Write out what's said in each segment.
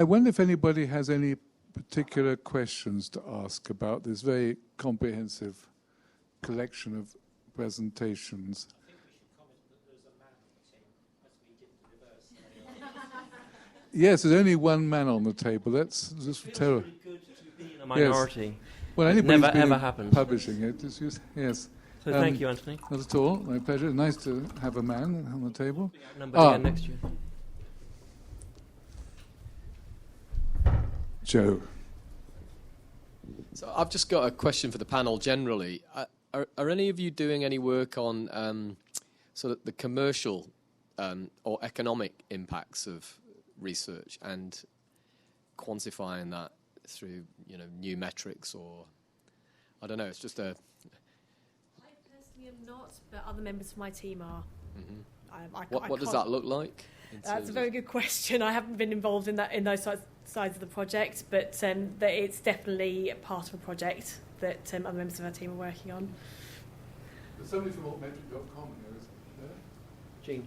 I wonder if anybody has any particular questions to ask about this very comprehensive collection of presentations. I think we should comment that there's a man on the table, as we did in reverse. Yes, there's only one man on the table. That's just terrible. It's really good to be in a minority. Yes. Well, it anybody's never been ever happens. Publishing it. It's just, yes. So thank you, Anthony. Not at all. My pleasure. Nice to have a man on the table. Number again next year. Joe. So I've just got a question for the panel generally. Are any of you doing any work on sort of the commercial or economic impacts of research and quantifying that through, new metrics or, I don't know, it's just a... I personally am not, but other members of my team are. Mm-hmm. What does that look like? That's a very good question. I haven't been involved in those sides of the project, but it's definitely a part of a project that other members of our team are working on. There's somebody from altmetric.com here, isn't there? Jean.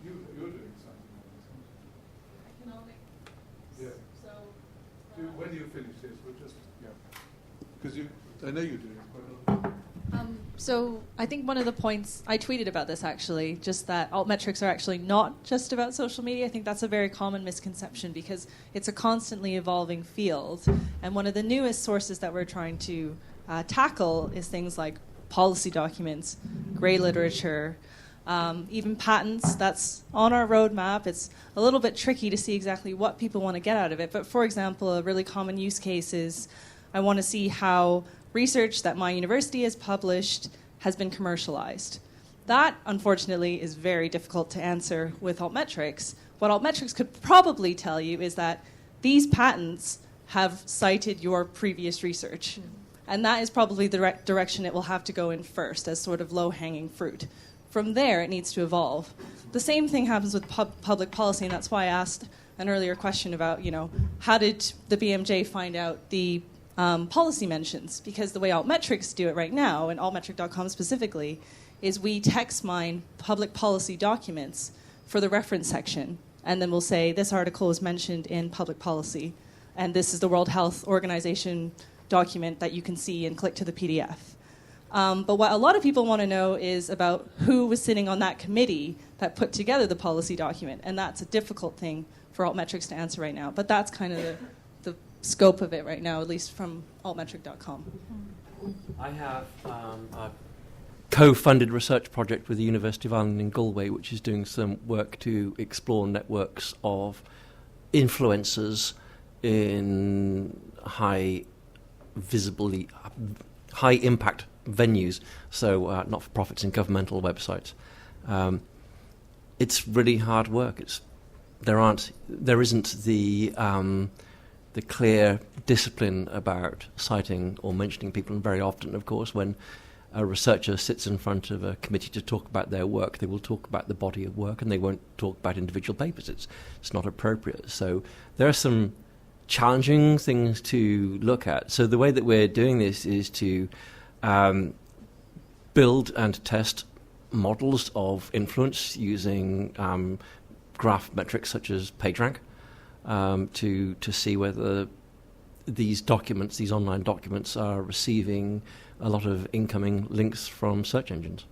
You're doing something on this, Economic. Yeah. So. When do you finish this? We'll just, because I know you're doing it quite a lot. So I think one of the points, I tweeted about this actually, just that altmetrics are actually not just about social media. I think that's a very common misconception because it's a constantly evolving field. And one of the newest sources that we're trying to tackle is things like policy documents, grey literature, even patents. That's on our roadmap. It's a little bit tricky to see exactly what people want to get out of it. But for example, a really common use case is I want to see how research that my university has published has been commercialized. That, unfortunately, is very difficult to answer with altmetrics. What altmetrics could probably tell you is that these patents have cited your previous research. And that is probably the direction it will have to go in first as sort of low-hanging fruit. From there, it needs to evolve. The same thing happens with public policy, and that's why I asked an earlier question about, how did the BMJ find out the policy mentions, because the way altmetrics do it right now, and altmetric.com specifically, is we text mine public policy documents for the reference section, and then we'll say this article is mentioned in public policy, and this is the World Health Organization document that you can see and click to the PDF. But what a lot of people want to know is about who was sitting on that committee that put together the policy document, and that's a difficult thing for altmetrics to answer right now, but that's kind of the scope of it right now, at least from altmetric.com. I have a co-funded research project with the University of Ireland in Galway, which is doing some work to explore networks of influencers in high impact venues, so not-for-profits and governmental websites. It's really hard work. There isn't the clear discipline about citing or mentioning people, and very often, of course, when a researcher sits in front of a committee to talk about their work, they will talk about the body of work and they won't talk about individual papers. It's not appropriate. So there are some challenging things to look at. So the way that we're doing this is to build and test models of influence using graph metrics such as PageRank. To see whether these online documents, are receiving a lot of incoming links from search engines.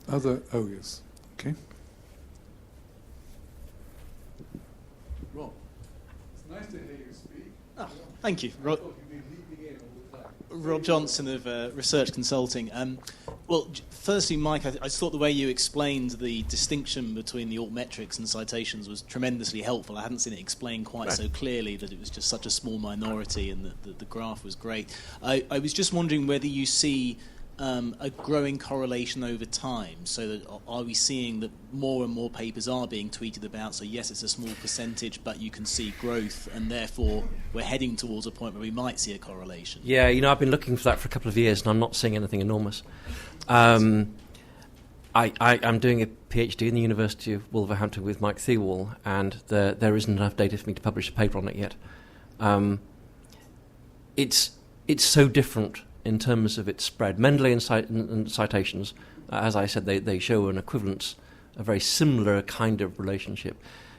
Yes. Okay. Rob, it's nice to hear you speak. Oh, thank you. I thought you'd been leaping in all the time. Rob Johnson of Research Consulting. Well, firstly, Mike, I just thought the way you explained the distinction between the altmetrics and citations was tremendously helpful. I hadn't seen it explained quite so clearly, that it was just such a small minority, and that the graph was great. I was just wondering whether you see a growing correlation over time, so that are we seeing that more and more papers are being tweeted about, so yes, it's a small percentage, but you can see growth, and therefore we're heading towards a point where we might see a correlation? Yeah, I've been looking for that for a couple of years, and I'm not seeing anything enormous. I'm doing a PhD in the University of Wolverhampton with Mike Thewall, and there isn't enough data for me to publish a paper on it yet. It's so different in terms of its spread. Mendelian citations, as I said, they show an equivalence a very similar kind of relationship.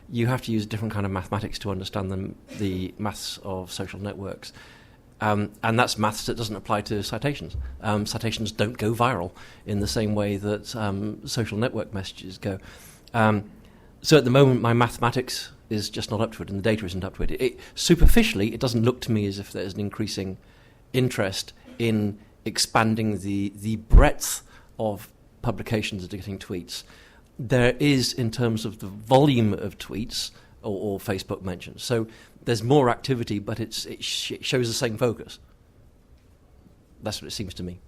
You have to use a different kind of mathematics to understand the maths of social networks. And that's maths that doesn't apply to citations. Citations don't go viral in the same way that social network messages go. So at the moment, my mathematics is just not up to it, and the data isn't up to it. Superficially, it doesn't look to me as if there's an increasing interest in expanding the breadth of publications that are getting tweets. There is, in terms of the volume of tweets or Facebook mentions. So there's more activity, but it shows the same focus. That's what it seems to me.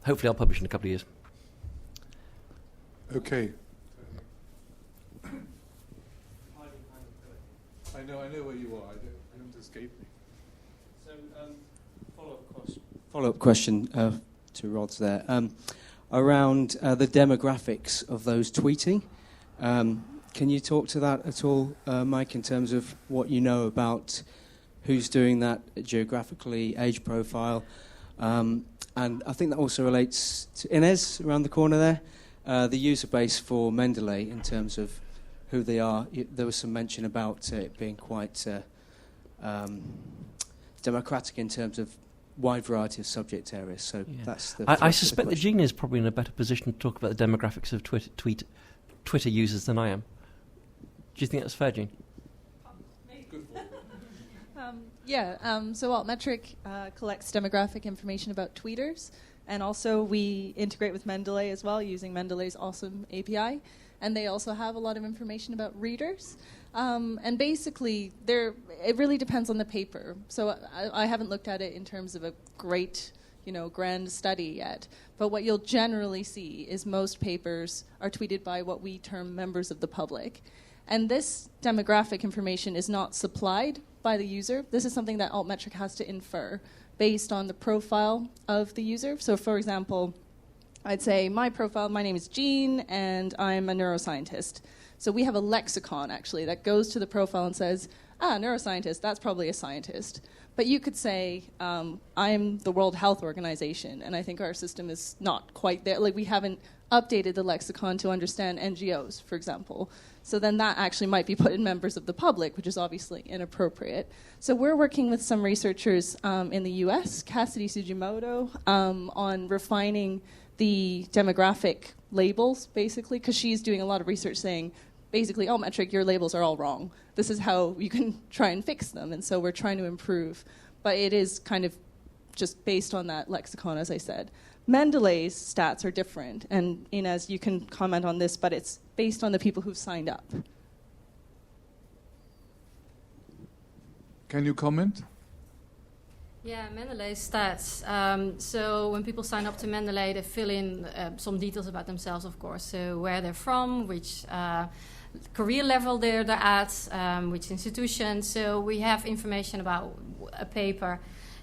Hopefully I'll publish in a couple of years. Okay. I know where you are. I don't escape me. So, follow-up question to Rod's there. Around the demographics of those tweeting. Can you talk to that at all, Mike, in terms of what you know about who's doing that geographically, age profile? And I think that also relates to Inez around the corner there, the user base for Mendeley in terms of who they are. There was some mention about it being quite democratic in terms of wide variety of subject areas. So that's the. I suspect that Jean is probably in a better position to talk about the demographics of Twitter users than I am. Do you think that's fair, Jean? So Altmetric collects demographic information about tweeters, and also we integrate with Mendeley as well using Mendeley's awesome API, and they also have a lot of information about readers. And basically, it really depends on the paper. So I haven't looked at it in terms of a great, grand study yet. But what you'll generally see is most papers are tweeted by what we term members of the public. And this demographic information is not supplied by the user. This is something that Altmetric has to infer based on the profile of the user. So for example, I'd say my profile, my name is Jean, and I'm a neuroscientist. So we have a lexicon, actually, that goes to the profile and says, neuroscientist, that's probably a scientist. But you could say, I'm the World Health Organization, and I think our system is not quite there. Like, we haven't updated the lexicon to understand NGOs, for example. So then that actually might be put in members of the public, which is obviously inappropriate. So we're working with some researchers in the US, Cassidy Sugimoto, on refining the demographic labels, basically, because she's doing a lot of research saying, basically, Altmetric, your labels are all wrong. This is how you can try and fix them, and so we're trying to improve. But it is kind of just based on that lexicon, as I said. Mendeley's stats are different, and Inez, you can comment on this, but it's based on the people who've signed up. Can you comment? Yeah, Mendeley's stats. So when people sign up to Mendeley, they fill in some details about themselves, of course. So where they're from, which career level they're at, which institution. So we have information about a paper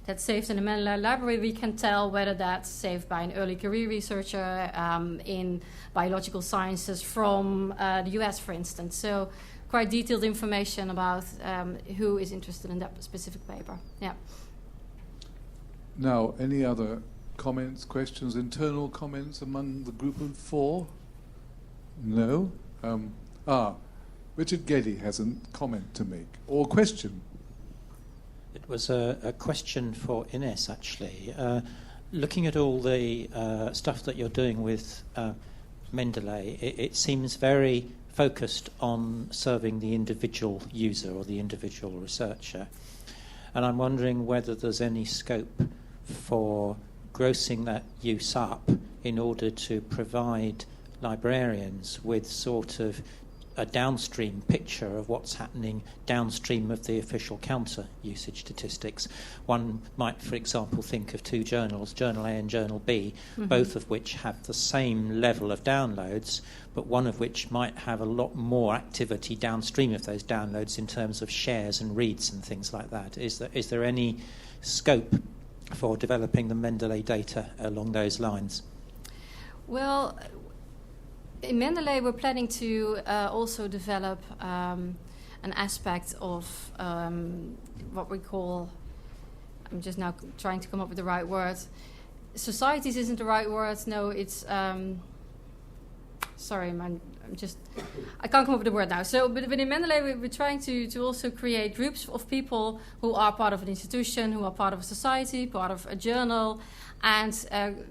that's saved in the Mendeley library. We can tell whether that's saved by an early career researcher in biological sciences from the US, for instance. So quite detailed information about who is interested in that specific paper. Yeah. Now, any other comments, questions, internal comments among the group of four? No? Richard Geddy has a comment to make, or a question. It was a question for Ines, actually. Looking at all the stuff that you're doing with Mendeley, it seems very focused on serving the individual user or the individual researcher. And I'm wondering whether there's any scope for grossing that use up in order to provide librarians with sort of a downstream picture of what's happening downstream of the official counter usage statistics. One might, for example, think of two journals, Journal A and Journal B, both of which have the same level of downloads, but one of which might have a lot more activity downstream of those downloads in terms of shares and reads and things like that. Is there any scope for developing the Mendeley data along those lines? Well, in Mendeley, we're planning to also develop an aspect of what we call, I'm just now trying to come up with the right word. Societies isn't the right word. No, it's sorry, I can't come up with the word now. So, but in Mendeley, we're trying to also create groups of people who are part of an institution, who are part of a society, part of a journal, and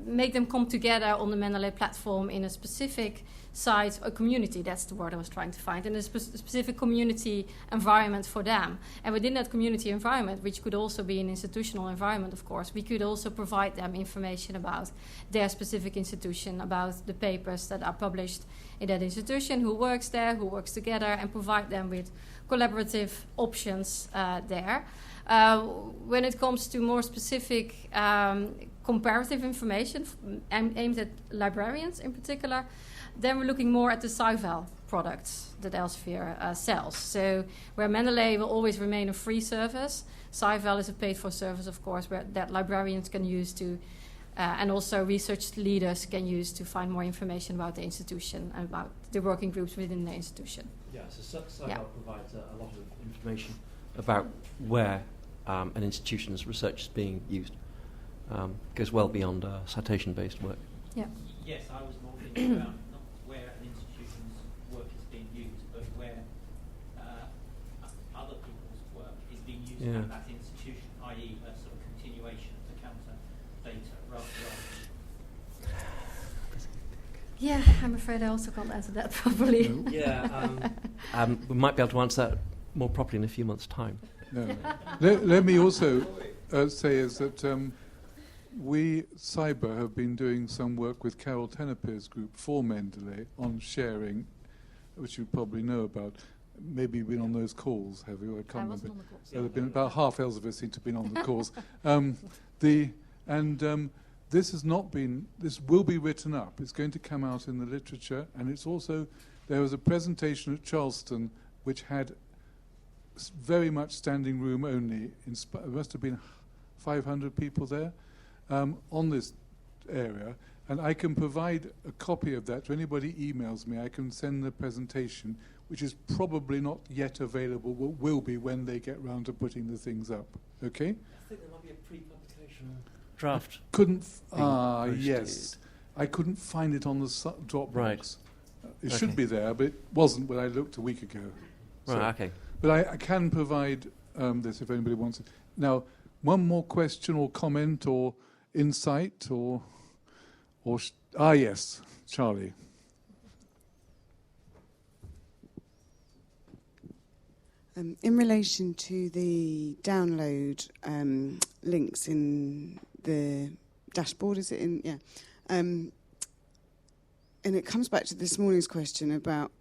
make them come together on the Mendeley platform in a specific site, a community, that's the word I was trying to find, in a specific community environment for them. And within that community environment, which could also be an institutional environment, of course, we could also provide them information about their specific institution, about the papers that are published in that institution, who works there, who works together, and provide them with collaborative options there. When it comes to more specific comparative information aimed at librarians in particular, then we're looking more at the SciVal products that Elsevier sells. So where Mendeley will always remain a free service, SciVal is a paid-for service, of course, where that librarians can use to, and also research leaders can use to find more information about the institution and about the working groups within the institution. Yeah, so SciVal provides a lot of information about where an institution's research is being used. Goes well beyond citation-based work. Yeah. Yes, I was more thinking about not where an institution's work is being used, but where other people's work is being used at that institution, i.e. a sort of continuation of the counter data rather than... Yeah, I'm afraid I also can't answer that properly. No. Yeah, we might be able to answer that more properly in a few months' time. No. Let me also say is that we, Cyber, have been doing some work with Carol Tenopir's group for Mendeley on sharing, which you probably know about. Maybe you've been on those calls, have you? I can't remember. On the calls. There have been about half Elsevier seem to have been on the calls. This has not been. This will be written up. It's going to come out in the literature, and it's also there was a presentation at Charleston which had very much standing room only. There must have been 500 people there on this area, and I can provide a copy of that to anybody emails me. I can send the presentation, which is probably not yet available, but will be when they get round to putting the things up. Okay? I think there might be a pre-publication draft. Yes. I couldn't find it on the Dropbox. Right. It should be there, but it wasn't when I looked a week ago. Right, okay. But I can provide this if anybody wants it. Now, one more question or comment or insight or yes, Charlie. In relation to the download links in the dashboard, is it in? Yeah. And it comes back to this morning's question about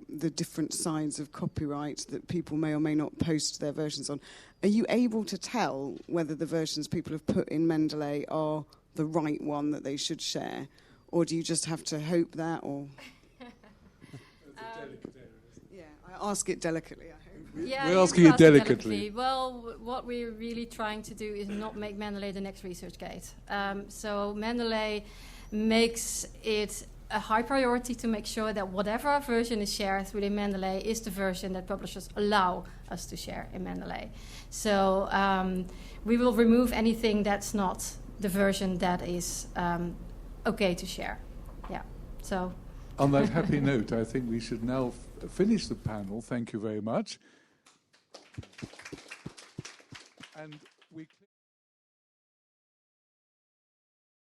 the different sides of copyright that people may or may not post their versions on. Are you able to tell whether the versions people have put in Mendeley are the right one that they should share? Or do you just have to hope that, or... Yeah, I ask it delicately, I hope. Yeah, we're asking it delicately. Well, what we're really trying to do is not make Mendeley the next ResearchGate. So Mendeley makes it a high priority to make sure that whatever version is shared within Mendeley is the version that publishers allow us to share in Mendeley. So we will remove anything that's not the version that is okay to share. Yeah. So. On that happy note, I think we should now finish the panel. Thank you very much. And we.